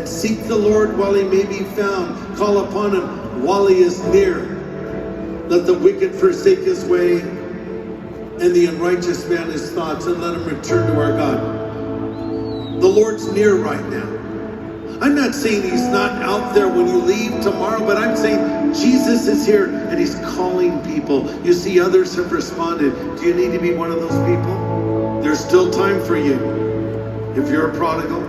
Seek the Lord while he may be found. Call upon him while he is near. Let the wicked forsake his way, and the unrighteous man his thoughts, and let him return to our God. The Lord's near right now. I'm not saying he's not out there when you leave tomorrow, but I'm saying Jesus is here and he's calling people. You see, others have responded. Do you need to be one of those people? There's still time for you. If you're a prodigal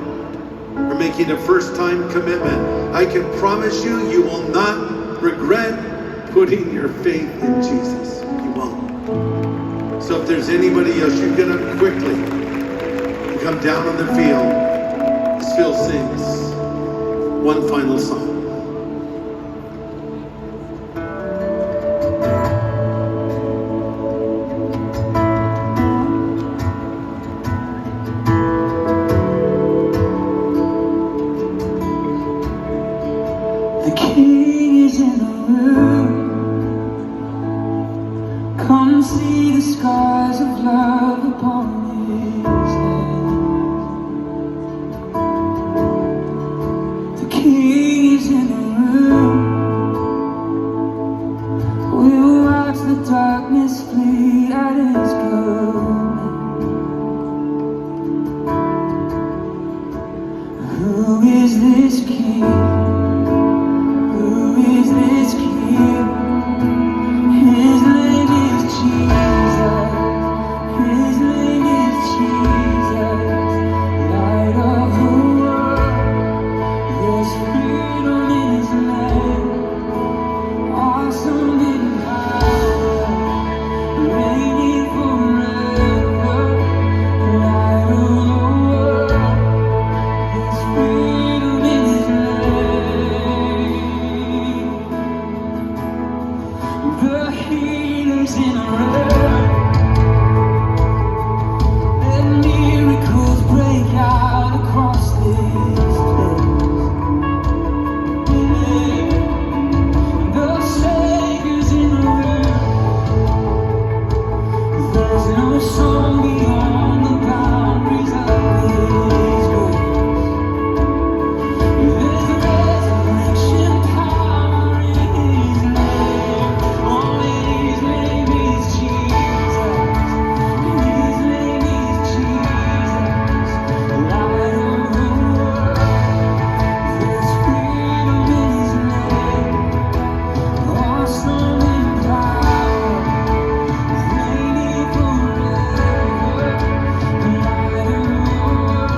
or making a first-time commitment, I can promise you, you will not regret putting your faith in Jesus. You won't. So if there's anybody else, you get up quickly and come down on the field as Phil sings one final song. The King is in the room. Come see the scars of love upon his hands. The King is in the room. We'll watch the darkness flee at his command. Who is this King? Who is this King?